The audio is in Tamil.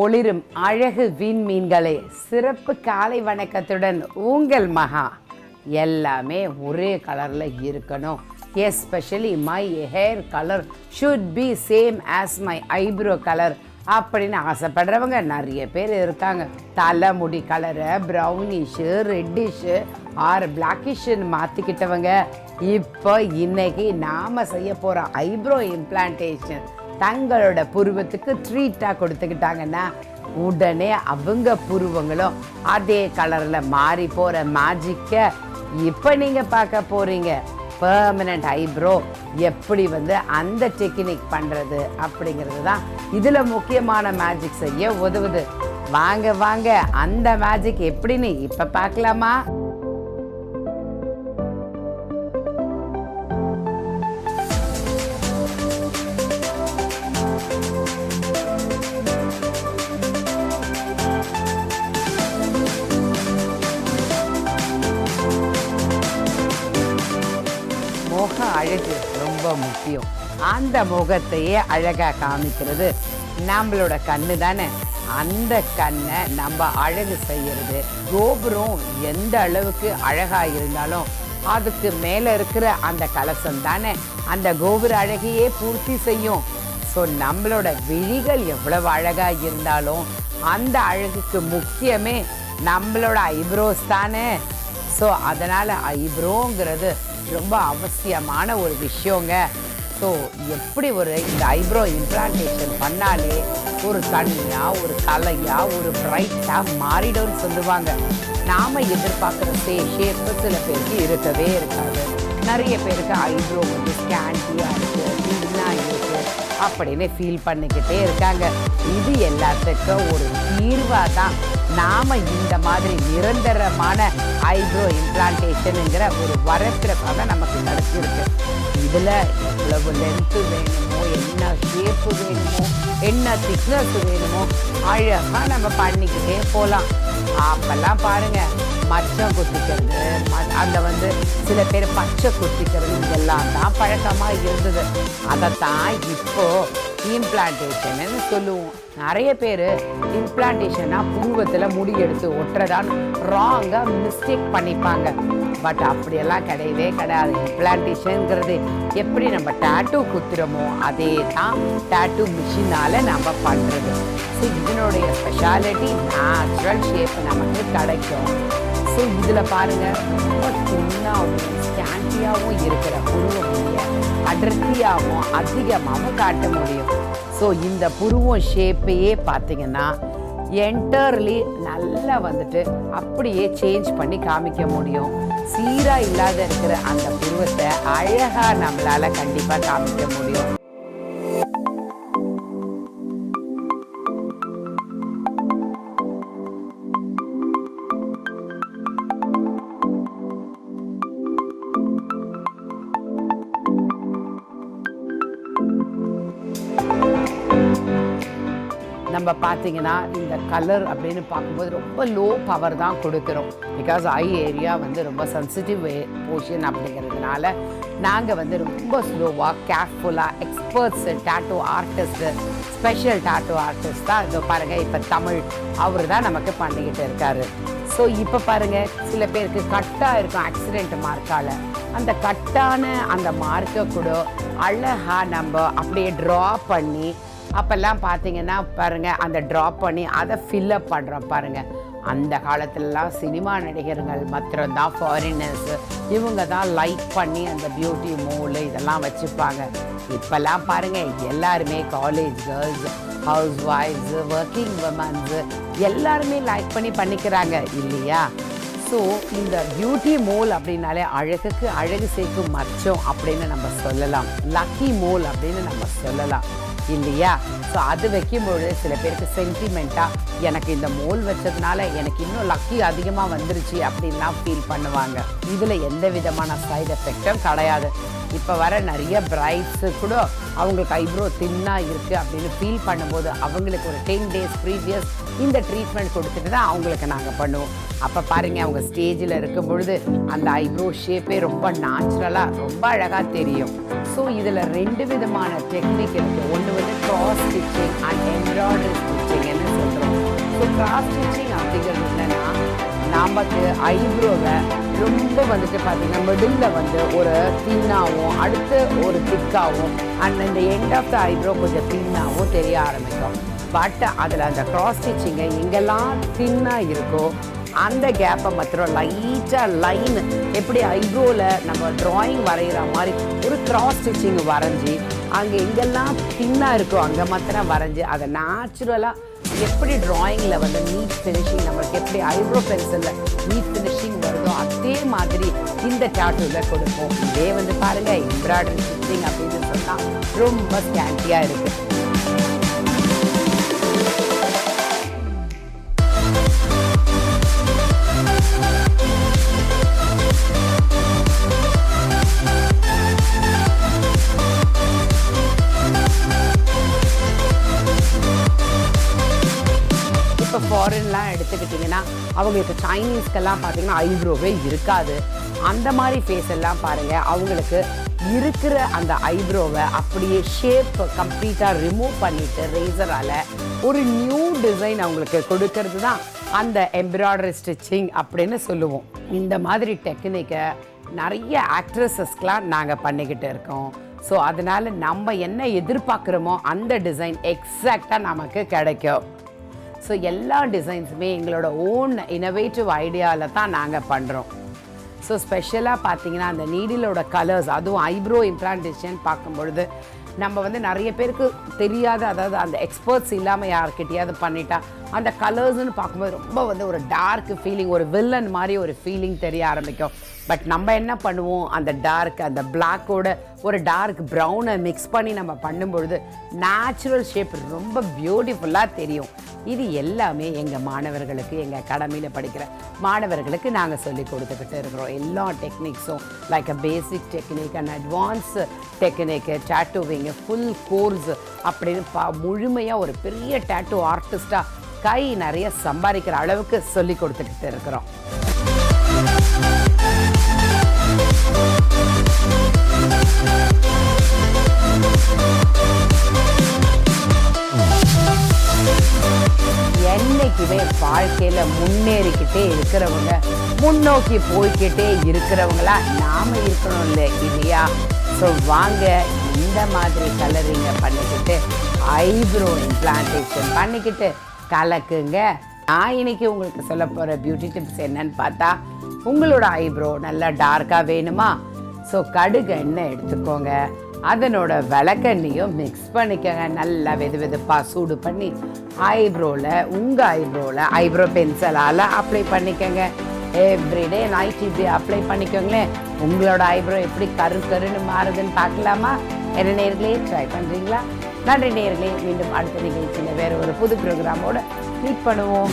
ஒளிரும் அழகு விண்மீன்களே, சிறப்பு காலை வணக்கத்துடன் உங்கள் மகா. எல்லாமே ஒரே கலரில் இருக்கணும். Especially my hair colour should be same as my eyebrow colour அப்படின்னு ஆசைப்படுறவங்க நிறைய பேர் இருக்காங்க. தலைமுடி கலரை ப்ரௌனிஷு, ரெட்டிஷு ஆர் பிளாக்கிஷ்னு மாற்றிக்கிட்டவங்க இப்போ இன்னைக்கு நாம் செய்ய போகிற ஐப்ரோ இம்ப்ளான்டேஷன் தங்களோட புருவத்துக்கு ட்ரீட்டாக கொடுத்துக்கிட்டாங்கன்னா உடனே அவங்க புருவங்களும் அதே கலரில் மாறி போகிற மேஜிக்கை இப்போ நீங்கள் பார்க்க போகிறீங்க. பெர்மனண்ட் ஐப்ரோ எப்படி அந்த டெக்னிக் பண்ணுறது அப்படிங்கிறது தான் இதில் முக்கியமான மேஜிக் செய்ய உதவுது. வாங்க வாங்க அந்த மேஜிக் எப்படின்னு இப்போ பார்க்கலாமா? முக அழகு ரொம்ப முக்கியம். அந்த முகத்தையே அழகாக காமிக்கிறது நம்மளோட கண்ணு தானே. அந்த கண்ணை நம்ம அழகு செய்யறது, கோபுரம் எந்த அளவுக்கு அழகாக இருந்தாலும் அதுக்கு மேலே இருக்கிற அந்த கலசம் தானே அந்த கோபுர அழகையே பூர்த்தி செய்யும். ஸோ நம்மளோட விழிகள் எவ்வளவு அழகாக இருந்தாலும் அந்த அழகுக்கு முக்கியமே நம்மளோட ஐப்ரோஸ் தானே. ஸோ அதனால் ஐப்ரோங்கிறது ரொம்ப அவசியமான ஒரு விஷயங்க. ஸோ எப்படி இந்த ஐப்ரோ இம்ப்ளான்டேஷன் பண்ணாலே ஒரு தனியாக, ஒரு கலையாக, ஒரு பிரைட்டாக மாறிடும்னு சொல்லுவாங்க. நாம் எதிர்பார்க்குற ஷேப்பு சில பேருக்கு இருக்கவே இருக்காது. நிறைய பேருக்கு ஐப்ரோ ஸ்கேண்டியாக இருக்குது, தின்னாக இருக்குது அப்படின்னு ஃபீல் பண்ணிக்கிட்டே இருக்காங்க. இது எல்லாத்துக்கும் ஒரு தீர்வாக தான் நாம் இந்த மாதிரி நிரந்தரமான ஐப்ரோ இம்ப்ளான்டேஷனுங்கிற ஒரு வரப்பிறப்பாக நமக்கு கிடச்சிருக்கு. இதில் எவ்வளவு லென்த்து வேணுமோ, என்ன ஷேப்பு வேணுமோ, என்ன திக்னஸ் வேணுமோ அழகாக நம்ம பண்ணிக்கிட்டே போகலாம். அப்போல்லாம் பாருங்கள், மச்சம் குத்திக்கிறது, அந்த சில பேர் பச்சை குத்திக்கிறது, இதெல்லாம் தான் பழக்கமாக இருந்தது. அதைத்தான் இப்போது இம்ப்ளான்டேஷன்னு சொல்லுவோம். நிறைய பேர் இம்ப்ளான்டேஷன்னா புருவத்தில் முடி எடுத்து ஒட்டுறதான்னு ராங்காக மிஸ்டேக் பண்ணிப்பாங்க. பட் அப்படியெல்லாம் கிடையவே கிடையாது. இம்ப்ளான்டேஷனுங்கிறது எப்படி நம்ம டேட்டூ குத்துறோமோ அதே தான் டேட்டூ மிஷினால் நம்ம பண்ணுறது. ஸோ இதனுடைய ஸ்பெஷாலிட்டி நேச்சுரல் ஷேப் நமக்கு கிடைக்கும். ஸோ இதில் பாருங்கள், ரொம்ப தின்னாகவும் ஸ்கேண்டியாகவும் இருக்கிற புருவமுடிய அடர்த்தியாகவும் அதிகமாகவும் காட்ட முடியும். ஸோ இந்த புருவம் ஷேப்பையே பார்த்தீங்கன்னா என்டர்லி நல்லா அப்படியே சேஞ்ச் பண்ணி காமிக்க முடியும். சீராக இல்லாத இருக்கிற அந்த புருவத்தை அழகாக நம்மளால் கண்டிப்பாக காமிக்க முடியும். நம்ம பார்த்தீங்கன்னா இந்த கலர் அப்படின்னு பார்க்கும்போது ரொம்ப லோ பவர் தான் கொடுக்குறோம். பிகாஸ் ஐ ஏரியா ரொம்ப சென்சிட்டிவ் போர்ஷன் அப்படிங்கிறதுனால நாங்கள் ரொம்ப ஸ்லோவாக, கேர்ஃபுல்லாக, experts, tattoo artist, special tattoo artist தான் இதோ பாருங்கள். இப்போ தமிழ் அவர் தான் நமக்கு பண்ணிக்கிட்டு இருக்காரு. ஸோ இப்போ பாருங்கள், சில பேருக்கு கட்டாக இருக்கும் ஆக்சிடெண்ட் மார்க்கால். அந்த கட்டான அந்த மார்க்கை கூட அழகாக நம்ம அப்படியே ட்ரா பண்ணி அப்போல்லாம் பார்த்தீங்கன்னா பாருங்கள், அந்த ட்ராப் பண்ணி அதை ஃபில்லப் பண்ணுறோம் பாருங்கள். அந்த காலத்துலலாம் சினிமா நடிகர்கள் மாத்திரம்தான், ஃபாரினர்ஸு இவங்க தான் லைக் பண்ணி அந்த பியூட்டி மோல் இதெல்லாம் வச்சுப்பாங்க. இப்போல்லாம் பாருங்கள், எல்லாருமே college girls, house wives, working women's எல்லாருமே லைக் பண்ணி பண்ணிக்கிறாங்க இல்லையா? ஸோ இந்த பியூட்டி மோல் அப்படின்னாலே அழகுக்கு அழகு சேர்க்கும் மச்சம் அப்படின்னு நம்ம சொல்லலாம். லக்கி மோல் அப்படின்னு நம்ம சொல்லலாம் இல்லையா? ஸோ அது வைக்கும்பொழுது சில பேருக்கு சென்டிமெண்ட்டாக எனக்கு இந்த மோல் வச்சதுனால எனக்கு இன்னும் லக்கி அதிகமாக வந்துருச்சு அப்படின்லாம் ஃபீல் பண்ணுவாங்க. இதில் எந்த விதமான சைடு எஃபெக்டும் கிடையாது. இப்போ வர நிறைய பிரைட்ஸு கூட அவங்களுக்கு ஐப்ரோ தின்னாக இருக்குது அப்படின்னு ஃபீல் பண்ணும்போது அவங்களுக்கு ஒரு 10 days ப்ரீவியஸ் இந்த ட்ரீட்மெண்ட் கொடுத்துட்டு தான் அவங்களுக்கு நாங்கள் பண்ணுவோம். அப்போ பாருங்கள், அவங்க ஸ்டேஜில் இருக்கும் பொழுது அந்த ஐப்ரோ ஷேப்பே ரொம்ப நேச்சுரலாக ரொம்ப அழகாக தெரியும். ஸோ ஸோ இதில் 2 விதமான டெக்னிக் இருக்குது. ஒன்று வந்து கிராஸ் ஸ்டிச்சிங் அண்ட் எம்ப்ராய்டரி ஸ்டிச்சிங்னு சொல்கிறோம். ஸோ கிராஸ் ஸ்டிச்சிங் அப்படிங்கிறது என்னென்னா, நமக்கு ஐப்ரோவை ரொம்ப வந்துட்டு பார்த்திங்கன்னா மிடில் வந்து ஒரு தின்னாகவும் அடுத்து ஒரு திக்காகவும் அண்ட் இந்த எண்ட் ஆஃப் த ஐப்ரோ கொஞ்சம் தின்னாகவும் தெரிய ஆரம்பிக்கும். பட் அதில் அந்த கிராஸ் ஸ்டிச்சிங்கை எங்கெல்லாம் தின்னாக இருக்கோ அந்த கேப்பை மாத்திரம் லைட்டாக லைன் எப்படி ஐப்ரோவில் நம்ம ட்ராயிங் வரைகிற மாதிரி ஒரு கிராஸ் ஸ்டிச்சிங் வரைஞ்சி அங்கே எங்கெல்லாம் தின்னாக இருக்கோ அங்கே மாத்திரம் வரைஞ்சி அதை நேச்சுரலாக எப்படி ட்ராயிங்கில் வந்து நீட் ஃபினிஷிங் நம்மளுக்கு எப்படி ஐப்ரோ பென்சிலில் நீட் ஃபினிஷிங் வருதோ அதே மாதிரி இந்த டாட்டூவில் கொடுப்போம். இதே வந்து பாருங்கள் எம்ப்ராய்டரி ஸ்டிச்சிங் அப்படின்னு சொன்னால் ரொம்ப ஸ்கேண்டியாக இருக்குது. இப்போ ஃபாரின்லாம் எடுத்துக்கிட்டிங்கன்னா அவங்களுக்கு சைனீஸ்க்கெல்லாம் பார்த்திங்கன்னா ஐப்ரோவே இருக்காது. அந்த மாதிரி ஃபேஸ் எல்லாம் பாருங்கள், அவங்களுக்கு இருக்கிற அந்த ஐப்ரோவை அப்படியே ஷேப் கம்ப்ளீட்டாக ரிமூவ் பண்ணிவிட்டு ரேசரால் ஒரு நியூ டிசைன் அவங்களுக்கு கொடுக்கறது தான் அந்த எம்ப்ராய்டரி ஸ்டிச்சிங் அப்படின்னு சொல்லுவோம். இந்த மாதிரி டெக்னிக்கை நிறைய ஆக்ட்ரஸஸ்க்கெலாம் நாங்கள் பண்ணிக்கிட்டு இருக்கோம். ஸோ அதனால் நம்ம என்ன எதிர்பார்க்குறோமோ அந்த டிசைன் எக்ஸாக்டாக நமக்கு கிடைக்கும். ஸோ எல்லா டிசைன்ஸுமே எங்களோட ஓன் இனோவேட்டிவ் ஐடியாவில் தான் நாங்கள் பண்ணுறோம். ஸோ ஸ்பெஷலாக பார்த்தீங்கன்னா அந்த நீடிலோட கலர்ஸ், அதுவும் ஐப்ரோ இம்ப்ளான்டேஷன் பார்க்கும்பொழுது நம்ம வந்து நிறைய பேருக்கு தெரியாத, அதாவது அந்த எக்ஸ்பர்ட்ஸ் இல்லாமல் யார்கிட்டையாவது பண்ணிட்டா அந்த கலர்ஸ்ன்னு பார்க்கும்போது ரொம்ப வந்து ஒரு டார்க் ஃபீலிங், ஒரு வில்லன் மாதிரி ஒரு ஃபீலிங் தெரிய ஆரம்பிக்கும். பட் நம்ம என்ன பண்ணுவோம், அந்த டார்க் அந்த பிளாக்கோட ஒரு டார்க் ப்ரௌனை மிக்ஸ் பண்ணி நம்ம பண்ணும்பொழுது நேச்சுரல் ஷேப் ரொம்ப பியூட்டிஃபுல்லாக தெரியும். இது எல்லாமே எங்கள் மாணவர்களுக்கு, எங்கள் அகாடமியில் படிக்கிற மாணவர்களுக்கு நாங்கள் சொல்லி கொடுத்துக்கிட்டு இருக்கிறோம். எல்லா டெக்னிக்ஸும் like a basic technique and advance technique, tattooing, full course அப்படின்னு முழுமையாக ஒரு பெரிய டேட்டூ ஆர்டிஸ்டாக கை நிறைய சம்பாதிக்கிற அளவுக்கு சொல்லி கொடுத்துக்கிட்டு இருக்கிறோம். என்னைக்குமே வாழ்க்கையில் முன்னேறிக்கிட்டே இருக்கிறவங்க, முன்னோக்கி போய்கிட்டே இருக்கிறவங்களா நாம் இருக்கணும் இல்லையா? ஸோ வாங்க இந்த மாதிரி கலரிங்கை பண்ணிக்கிட்டு ஐப்ரோ இம்ப்ளான்டேஷன் பண்ணிக்கிட்டு கலக்குங்க. நான் இன்னைக்கு உங்களுக்கு சொல்ல போகிற பியூட்டி டிப்ஸ் என்னன்னு பார்த்தா, உங்களோட ஐப்ரோ நல்லா டார்க்காக வேணுமா? ஸோ கடுகு எண்ணெய் எடுத்துக்கோங்க, அதனோட விளக்கெண்ணையும் மிக்ஸ் பண்ணிக்கோங்க. நல்லா வெதுப்பாக சூடு பண்ணி ஐப்ரோவில், உங்கள் ஐப்ரோவில் ஐப்ரோ பென்சிலால் அப்ளை பண்ணிக்கோங்க. எவ்ரிடே நைட் இப்படி அப்ளை பண்ணிக்கோங்களேன். உங்களோட ஐப்ரோ எப்படி கருன்னு மாறுதுன்னு பார்க்கலாமா? என்ன நேர்களே ட்ரை பண்ணுறீங்களா? நன்றி நேர்களே. மீண்டும் அடுத்த நிகழ்ச்சியில் வேறு ஒரு புது ப்ரோக்ராமோடு மீட் பண்ணுவோம்.